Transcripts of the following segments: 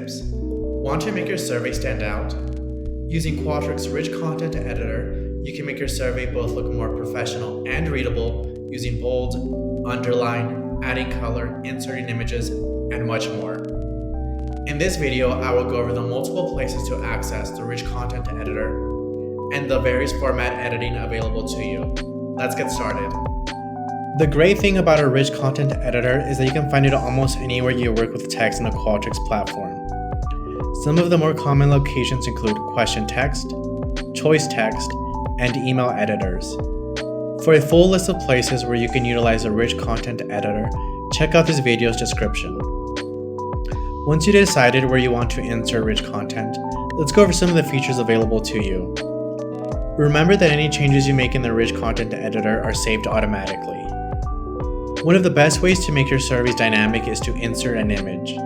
tips. Want to make your survey stand out? Using Qualtrics' rich content editor, you can make your survey both look more professional and readable using bold, underline, adding color, inserting images, and much more. In this video, I will go over the multiple places to access the rich content editor and the various format editing available to you. Let's get started. The great thing about a rich content editor is that you can find it almost anywhere you work with text in the Qualtrics platform. Some of the more common locations include question text, choice text, and email editors. For a full list of places where you can utilize a rich content editor, check out this video's description. Once you decided where you want to insert rich content, let's go over some of the features available to you. Remember that any changes you make in the rich content editor are saved automatically. One of the best ways to make your surveys dynamic is to insert an image.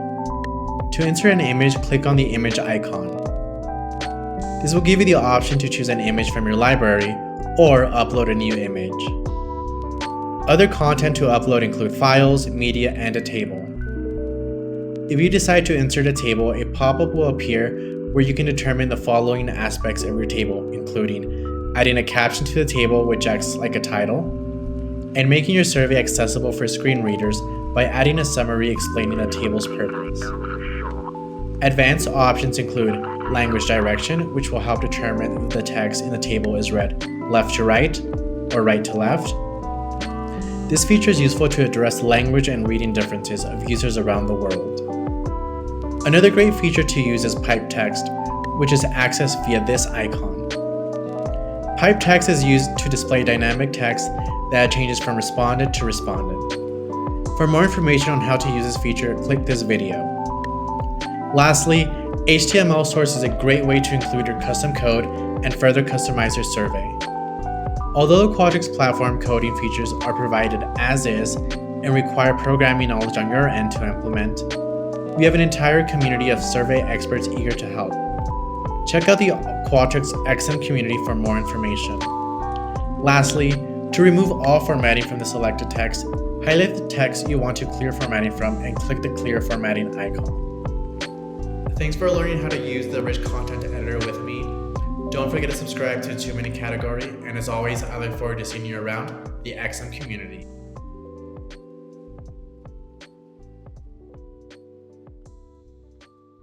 To insert an image, click on the image icon. This will give you the option to choose an image from your library or upload a new image. Other content to upload include files, media, and a table. If you decide to insert a table, a pop-up will appear where you can determine the following aspects of your table, including adding a caption to the table which acts like a title, and making your survey accessible for screen readers by adding a summary explaining the table's purpose. Advanced options include language direction, which will help determine if the text in the table is read left to right or right to left. This feature is useful to address language and reading differences of users around the world. Another great feature to use is pipe text, which is accessed via this icon. Pipe text is used to display dynamic text that changes from respondent to respondent. For more information on how to use this feature, click this video. Lastly, HTML source is a great way to include your custom code and further customize your survey. Although the Qualtrics platform coding features are provided as is and require programming knowledge on your end to implement, we have an entire community of survey experts eager to help. Check out the Qualtrics XM community for more information. Lastly, to remove all formatting from the selected text, highlight the text you want to clear formatting from and click the clear formatting icon. Thanks for learning how to use the rich content editor with me. Don't forget to subscribe to Too Many Category, and as always, I look forward to seeing you around the XM community.